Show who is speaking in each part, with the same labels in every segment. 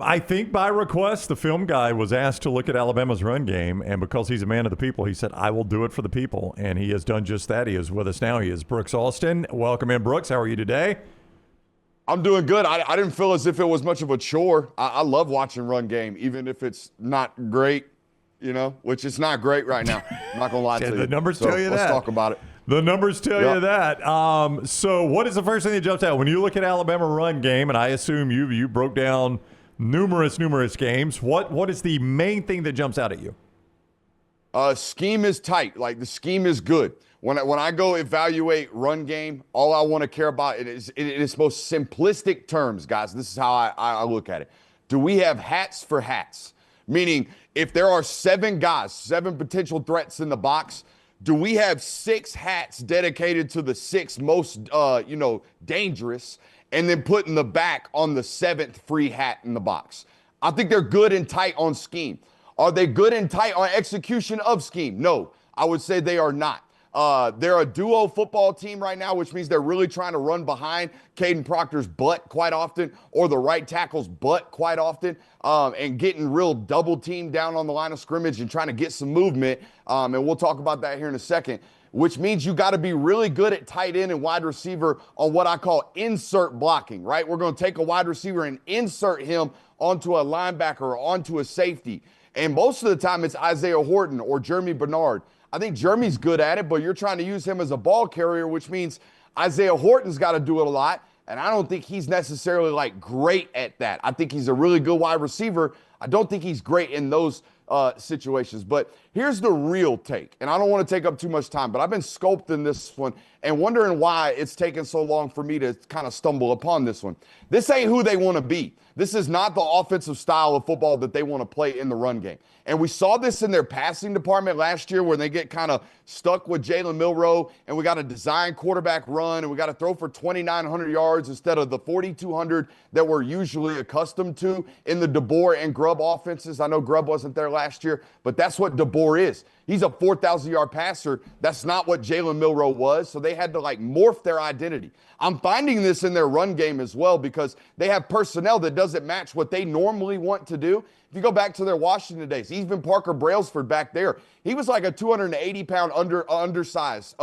Speaker 1: I think by request, the film guy was asked to look at Alabama's run game, and because he's a man of the people, he said, I will do it for the people, and he has done just that. He is with us now. He is Brooks Austin. Welcome in, Brooks. How are you today?
Speaker 2: I'm doing good. I didn't feel as if it was much of a chore. I love watching run game, even if it's not great, which it's not great right now. I'm not going to lie to you.
Speaker 1: The numbers tell you that.
Speaker 2: Let's talk about it.
Speaker 1: The numbers tell you that. So what is the first thing that jumps out? When you look at Alabama run game, and I assume you broke down numerous games, what is the main thing that jumps out at you?
Speaker 2: Scheme is tight. Like, the scheme is good. When I go evaluate run game, all I want to care about is in its most simplistic terms, guys. This is how I look at it. Do we have hats for hats? Meaning, if there are 7 guys, 7 potential threats in the box, do we have 6 hats dedicated to the 6 most, dangerous, and then putting the back on the 7th free hat in the box? I think they're good and tight on scheme. Are they good and tight on execution of scheme? No, I would say they are not. They're a duo football team right now, which means they're really trying to run behind Caden Proctor's butt quite often, or the right tackle's butt quite often, and getting real double teamed down on the line of scrimmage and trying to get some movement. And we'll talk about that here in a second, which means you got to be really good at tight end and wide receiver on what I call insert blocking, right? We're going to take a wide receiver and insert him onto a linebacker or onto a safety. And most of the time it's Isaiah Horton or Jeremy Bernard. I think Jeremy's good at it, but you're trying to use him as a ball carrier, which means Isaiah Horton's got to do it a lot. And I don't think he's necessarily great at that. I think he's a really good wide receiver. I don't think he's great in those situations. But here's the real take. And I don't want to take up too much time, but I've been sculpting this one and wondering why it's taken so long for me to kind of stumble upon this one. This ain't who they want to be. This is not the offensive style of football that they want to play in the run game. And we saw this in their passing department last year where they get kind of stuck with Jalen Milroe, and we got a design quarterback run, and we got to throw for 2,900 yards instead of the 4,200 that we're usually accustomed to in the DeBoer and Grubb offenses. I know Grubb wasn't there last year, but that's what DeBoer is. He's a 4,000-yard passer. That's not what Jalen Milroe was, so they had to morph their identity. I'm finding this in their run game as well because they have personnel that doesn't match what they normally want to do. If you go back to their Washington days, even Parker Brailsford back there, he was like a 280-pound undersized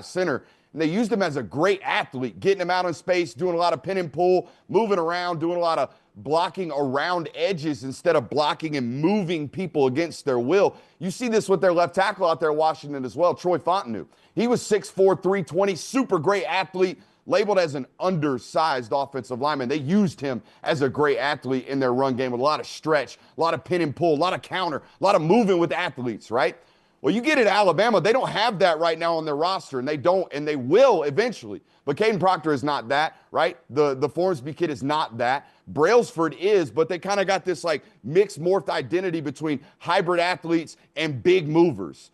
Speaker 2: center. And they used him as a great athlete, getting him out in space, doing a lot of pin and pull, moving around, doing a lot of blocking around edges instead of blocking and moving people against their will. You see this with their left tackle out there in Washington as well, Troy Fontenot. He was 6'4", 320, super great athlete, labeled as an undersized offensive lineman. They used him as a great athlete in their run game with a lot of stretch, a lot of pin and pull, a lot of counter, a lot of moving with athletes, right? Well, you get at Alabama, they don't have that right now on their roster, and they don't, and they will eventually. But Caden Proctor is not that, right? The Formsby kid is not that. Brailsford is, but they kind of got this mixed morphed identity between hybrid athletes and big movers.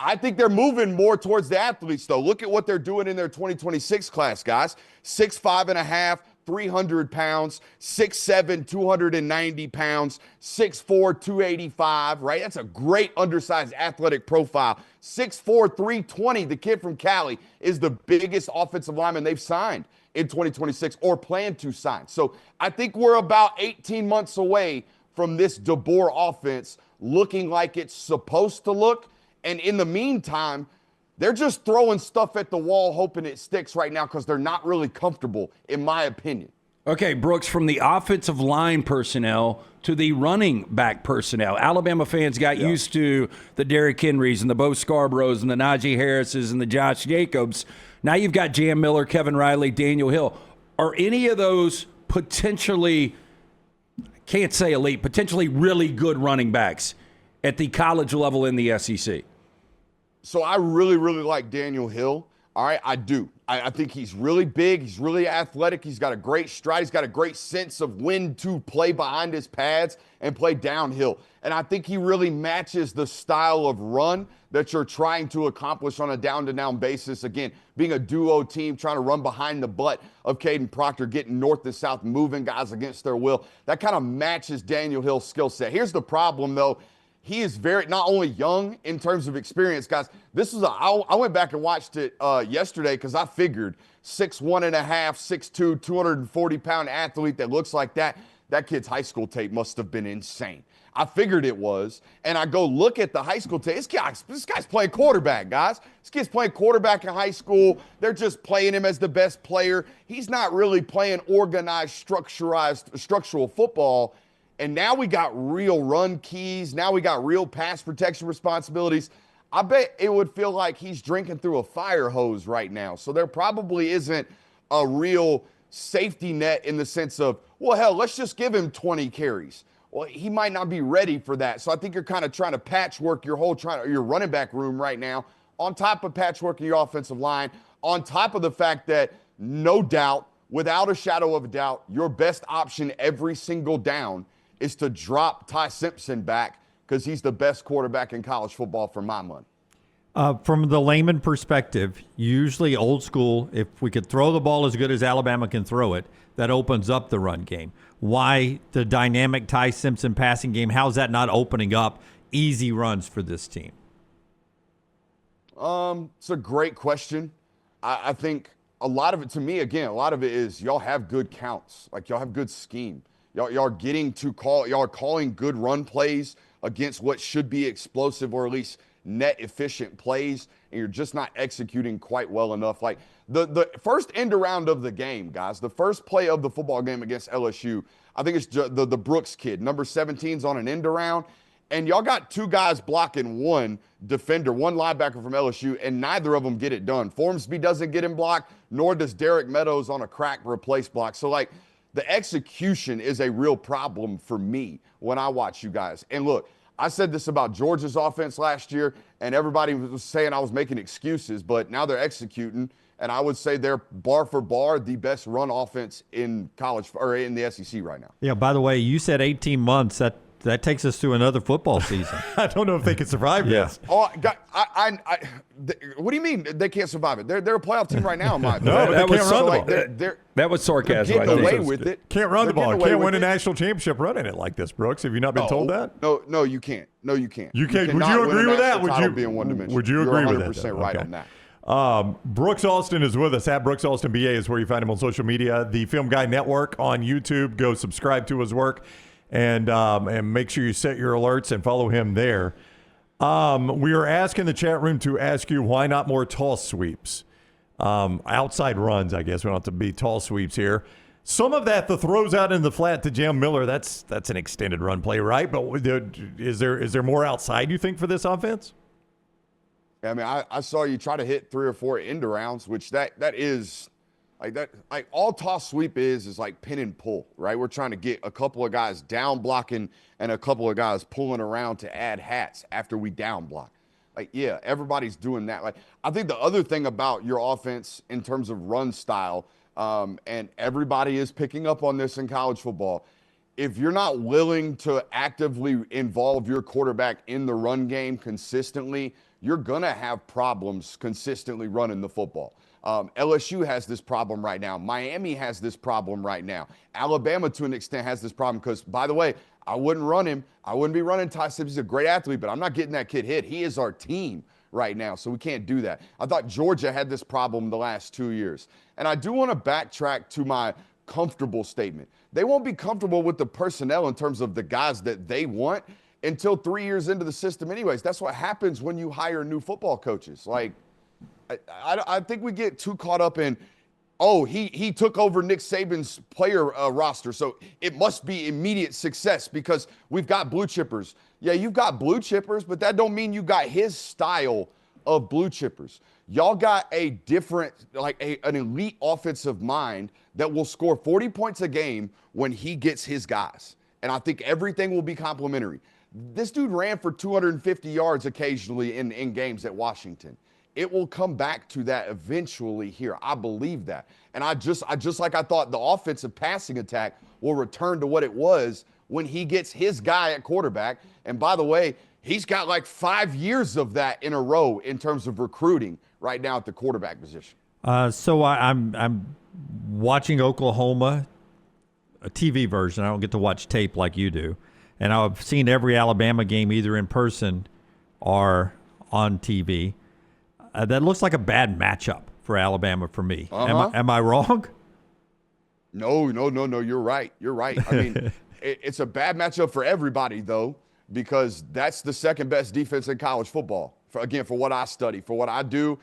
Speaker 2: I think they're moving more towards the athletes, though. Look at what they're doing in their 2026 class, guys. 6'5.5", 300 pounds, 6'7", 290 pounds, 6'4", 285, right? That's a great undersized athletic profile. 6'4", 320, the kid from Cali, is the biggest offensive lineman they've signed in 2026 or plan to sign. So I think we're about 18 months away from this DeBoer offense looking like it's supposed to look. And in the meantime, they're just throwing stuff at the wall, hoping it sticks right now because they're not really comfortable, in my opinion.
Speaker 3: Okay, Brooks, from the offensive line personnel to the running back personnel, Alabama fans got used to the Derrick Henrys and the Bo Scarboroughs and the Najee Harrises and the Josh Jacobs. Now you've got Jam Miller, Kevin Riley, Daniel Hill. Are any of those potentially, can't say elite, potentially really good running backs at the college level in the SEC?
Speaker 2: So I really, really like Daniel Hill. All right, I do. I think he's really big. He's really athletic. He's got a great stride. He's got a great sense of when to play behind his pads and play downhill. And I think he really matches the style of run that you're trying to accomplish on a down-to-down basis. Again, being a duo team, trying to run behind the butt of Caden Proctor, getting north to south, moving guys against their will. That kind of matches Daniel Hill's skill set. Here's the problem, though. He is very, not only young in terms of experience, guys. I went back and watched it yesterday because I figured 6'1.5", 6'2", 240-pound athlete that looks like that. that kid's high school tape must have been insane. I figured it was, and I go look at the high school tape. This guy's playing quarterback, guys. This kid's playing quarterback in high school. They're just playing him as the best player. He's not really playing organized, structural football. And now we got real run keys. Now we got real pass protection responsibilities. I bet it would feel like he's drinking through a fire hose right now. So there probably isn't a real safety net in the sense of, well, hell, let's just give him 20 carries. Well, he might not be ready for that. So I think you're kind of trying to patchwork your running back room right now, on top of patchworking your offensive line, on top of the fact that, no doubt, without a shadow of a doubt, your best option every single down is to drop Ty Simpson back because he's the best quarterback in college football for my money.
Speaker 4: From the layman perspective, usually old school, if we could throw the ball as good as Alabama can throw it, that opens up the run game. Why the dynamic Ty Simpson passing game? How's that not opening up easy runs for this team?
Speaker 2: It's a great question. I think a lot of it, to me, again, a lot of it is y'all have good counts. Like, y'all have good scheme. Y'all are getting to call, y'all are calling good run plays against what should be explosive or at least net efficient plays, and you're just not executing quite well enough. Like the first end around of the game, guys, the first play of the football game against LSU, I think it's the Brooks kid, number 17's on an end around, and y'all got two guys blocking one defender, one linebacker from LSU, and neither of them get it done. Formsby doesn't get him blocked, nor does Derek Meadows on a crack replace block. So, like, the execution is a real problem for me when I watch you guys. And look, I said this about Georgia's offense last year, and everybody was saying I was making excuses, but now they're executing, and I would say they're bar for bar the best run offense in college or in the SEC right now.
Speaker 4: Yeah, by the way, you said 18 months. That takes us to another football season.
Speaker 1: I don't know if they can survive this.
Speaker 2: Oh, what do you mean they can't survive it? They're a playoff team right now, in my opinion.
Speaker 1: No, but
Speaker 3: that
Speaker 1: they
Speaker 3: was
Speaker 1: can't run the
Speaker 3: so-
Speaker 1: ball.
Speaker 3: That was sarcasm.
Speaker 2: They're
Speaker 3: I
Speaker 2: getting
Speaker 3: think.
Speaker 2: away with it.
Speaker 1: Can't run the
Speaker 2: They're
Speaker 1: ball.
Speaker 2: getting away
Speaker 1: Can't
Speaker 2: with
Speaker 1: win a
Speaker 2: it.
Speaker 1: national championship running it like this, Brooks. Have you not been told that?
Speaker 2: No, you can't. No, you can't.
Speaker 1: You can't. Would
Speaker 2: cannot
Speaker 1: you
Speaker 2: win a
Speaker 1: agree with that?
Speaker 2: national title being one dimensional.
Speaker 1: Would you
Speaker 2: You're
Speaker 1: agree with that?
Speaker 2: 100% right on that.
Speaker 1: Brooks Austin is with us. At Brooks Austin BA is where you find him on social media. The Film Guy Network on YouTube. Go subscribe to his work, and make sure you set your alerts and follow him there. We are asking the chat room to ask you why not more toss sweeps, outside runs. I guess we don't have to be tall sweeps here. Some of that, the throws out in the flat to Jam Miller, that's an extended run play, right? But is there more outside you think for this offense?
Speaker 2: I mean, I saw you try to hit 3 or 4 end arounds, which that is like that. Like, all toss sweep is like pin and pull, right? We're trying to get a couple of guys down blocking and a couple of guys pulling around to add hats after we down block. Like, yeah, everybody's doing that. Like, I think the other thing about your offense in terms of run style, and everybody is picking up on this in college football, if you're not willing to actively involve your quarterback in the run game consistently, you're going to have problems consistently running the football. LSU has this problem right now. Miami has this problem right now. Alabama, to an extent, has this problem because, by the way, I wouldn't run him. I wouldn't be running Ty Simpson. He's a great athlete, but I'm not getting that kid hit. He is our team right now, so we can't do that. I thought Georgia had this problem the last 2 years. And I do want to backtrack to my comfortable statement. They won't be comfortable with the personnel in terms of the guys that they want until 3 years into the system anyways. That's what happens when you hire new football coaches. Like, I think we get too caught up in, oh, he took over Nick Saban's player roster, so it must be immediate success because we've got blue chippers. Yeah, you've got blue chippers, but that don't mean you got his style of blue chippers. Y'all got a different, like an elite offensive mind that will score 40 points a game when he gets his guys. And I think everything will be complementary. This dude ran for 250 yards occasionally in games at Washington. It will come back to that eventually here. I believe that. And I just like I thought the offensive passing attack will return to what it was when he gets his guy at quarterback. And by the way, he's got like 5 years of that in a row in terms of recruiting right now at the quarterback position.
Speaker 4: So I'm watching Oklahoma, a TV version. I don't get to watch tape like you do. And I've seen every Alabama game either in person or on TV. That looks like a bad matchup for Alabama for me. Am I wrong?
Speaker 2: No. You're right. I mean, it's a bad matchup for everybody, though, because that's the second best defense in college football. For what I study, for what I do,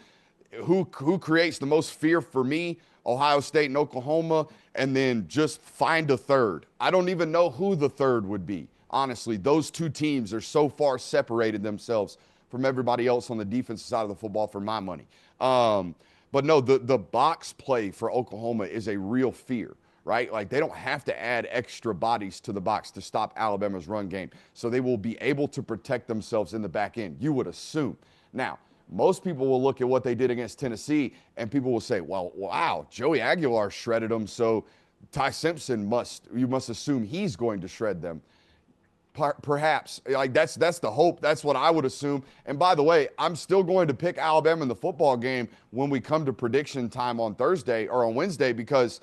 Speaker 2: who creates the most fear for me? Ohio State and Oklahoma, and then just find a third. I don't even know who the third would be. Honestly, those two teams are so far separated themselves from everybody else on the defensive side of the football for my money. But no, the box play for Oklahoma is a real fear, right? Like they don't have to add extra bodies to the box to stop Alabama's run game. So they will be able to protect themselves in the back end, you would assume. Now, most people will look at what they did against Tennessee and people will say, well, wow, Joey Aguilar shredded them. So Ty Simpson you must assume he's going to shred them. Perhaps, like that's the hope. That's what I would assume. And by the way, I'm still going to pick Alabama in the football game when we come to prediction time on Thursday or on Wednesday, because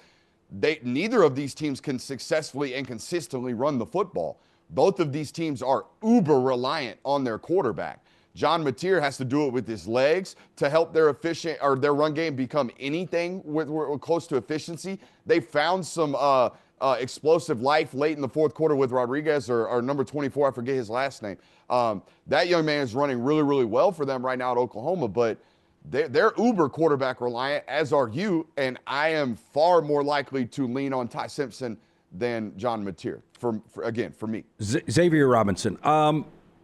Speaker 2: neither of these teams can successfully and consistently run the football. Both of these teams are uber reliant on their quarterback. John Mateer has to do it with his legs to help their run game become anything with close to efficiency. They found some explosive life late in the fourth quarter with Rodriguez or number 24, I forget his last name. That young man is running really, really well for them right now at Oklahoma, but they're uber quarterback reliant, as are you, and I am far more likely to lean on Ty Simpson than John Mateer, for me.
Speaker 3: Xavier Robinson.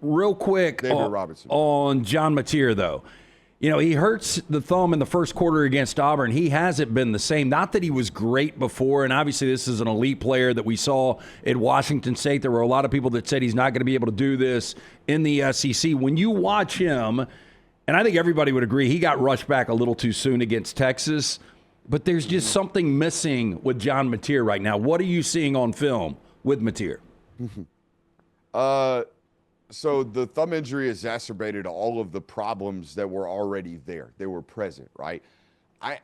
Speaker 3: Real quick on John Mateer, though. You know, he hurts the thumb in the first quarter against Auburn. He hasn't been the same. Not that he was great before, and obviously this is an elite player that we saw at Washington State. There were a lot of people that said he's not going to be able to do this in the SEC. When you watch him, and I think everybody would agree, he got rushed back a little too soon against Texas, but there's just something missing with John Mateer right now. What are you seeing on film with Mateer?
Speaker 2: So the thumb injury exacerbated all of the problems that were already there. They were present, right? I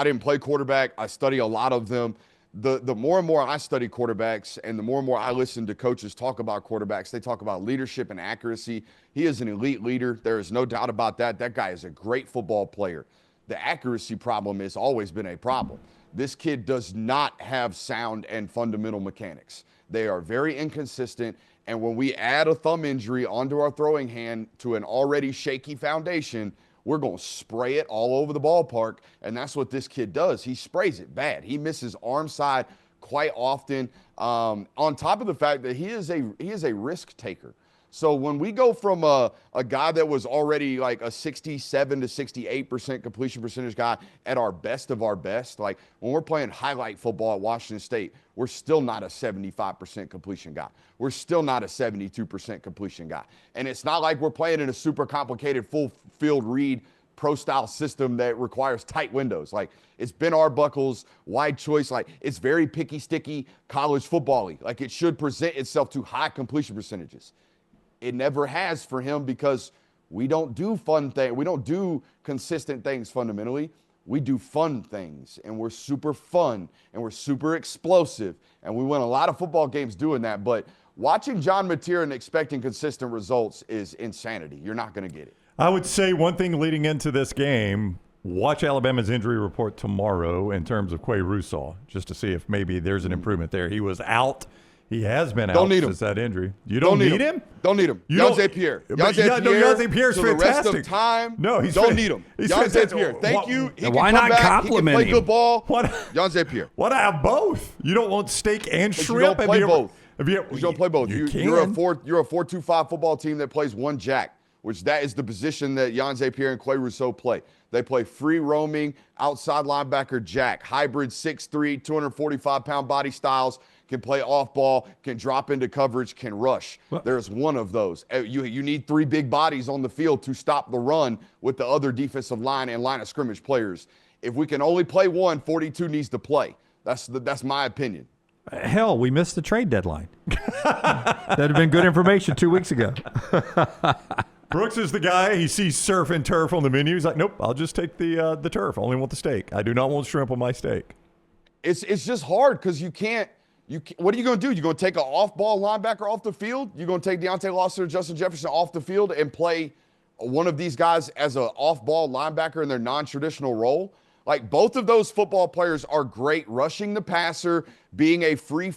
Speaker 2: didn't play quarterback. I study a lot of them. The more and more I study quarterbacks and the more and more I listen to coaches talk about quarterbacks, they talk about leadership and accuracy. He is an elite leader. There is no doubt about that. That guy is a great football player. The accuracy problem has always been a problem. This kid does not have sound and fundamental mechanics. They are very inconsistent. And when we add a thumb injury onto our throwing hand to an already shaky foundation, we're going to spray it all over the ballpark. And that's what this kid does. He sprays it bad. He misses arm side quite often. On top of the fact that he is a risk taker. So when we go from a guy that was already like a 67 to 68% completion percentage guy at our best of our best, like when we're playing highlight football at Washington State, we're still not a 75% completion guy. We're still not a 72% completion guy. And it's not like we're playing in a super complicated full field read pro style system that requires tight windows. Like it's Ben Arbuckle's wide choice. Like it's very picky, sticky college football-y. Like it should present itself to high completion percentages. It never has for him because we don't do fun things. We don't do consistent things fundamentally. We do fun things, and we're super fun, and we're super explosive, and we win a lot of football games doing that. But watching John Mateer and expecting consistent results is insanity. You're not going to get it.
Speaker 1: I would say one thing leading into this game, watch Alabama's injury report tomorrow in terms of Quay Russaw, just to see if maybe there's an improvement there. He was out. He has been out since that injury. You don't need him?
Speaker 2: Don't need him. Yhonzae Pierre.
Speaker 1: Yhonzae Pierre's fantastic.
Speaker 2: The rest of time, don't need him. Yhonzae Pierre. Thank you. He
Speaker 3: why not compliment him?
Speaker 2: He can play good ball. Yhonzae Pierre.
Speaker 1: Why not have both? You don't want steak and shrimp?
Speaker 2: You don't play both.
Speaker 1: You
Speaker 2: don't play both. You're a 4-2-5 football team that plays one jack, which that is the position that Yhonzae Pierre and Quay Russaw play. They play free roaming, outside linebacker jack, hybrid 6'3", 245-pound body styles, can play off ball, can drop into coverage, can rush. There's one of those. You need three big bodies on the field to stop the run with the other defensive line and line of scrimmage players. If we can only play one, 42 needs to play. That's my opinion.
Speaker 4: Hell, we missed the trade deadline. That'd have been good information 2 weeks ago.
Speaker 1: Brooks is the guy. He sees surf and turf on the menu. He's like, nope, I'll just take the turf. I only want the steak. I do not want shrimp on my steak.
Speaker 2: It's just hard because you can't. What are you going to do? You're going to take an off-ball linebacker off the field? You're going to take Deontay Lawson or Justin Jefferson off the field and play one of these guys as an off-ball linebacker in their non-traditional role? Like, both of those football players are great rushing the passer, being a free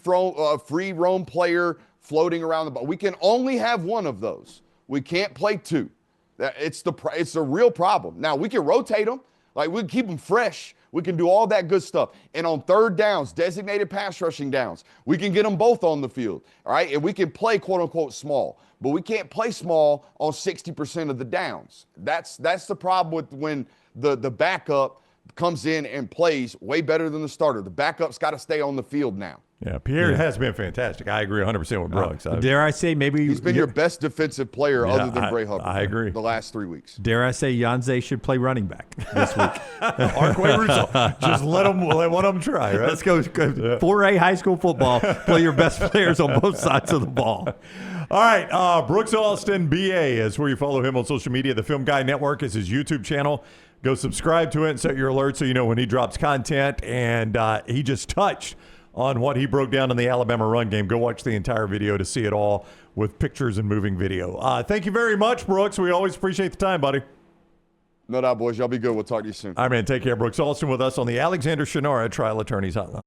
Speaker 2: roam player, floating around the ball. We can only have one of those. We can't play two. It's the real problem. Now, we can rotate them. Like, we can keep them fresh. We can do all that good stuff. And on third downs, designated pass rushing downs, we can get them both on the field, all right? And we can play, quote-unquote, small. But we can't play small on 60% of the downs. That's the problem with when the backup comes in and plays way better than the starter. The backup's got to stay on the field now.
Speaker 1: Yeah, Pierre has been fantastic. I agree 100% with Brooks.
Speaker 4: Dare I say maybe
Speaker 2: He's been your best defensive player other than Bray Hubbard.
Speaker 1: I agree.
Speaker 2: The last 3 weeks.
Speaker 4: Dare I say Yhonzae should play running back this week?
Speaker 1: Arquay Russo. Just let one of them try, right?
Speaker 4: Let's go 4A high school football. Play your best players on both sides of the ball.
Speaker 1: All right, Brooks Austin, BA, is where you follow him on social media. The Film Guy Network is his YouTube channel. Go subscribe to it and set your alerts so you know when he drops content. And he just touched on what he broke down in the Alabama run game. Go watch the entire video to see it all with pictures and moving video. Thank you very much, Brooks. We always appreciate the time, buddy.
Speaker 2: No doubt, boys. Y'all be good. We'll talk to you soon.
Speaker 1: All right, man. Take care. Brooks Austin with us on the Alexander Shinara Trial Attorneys Hotline.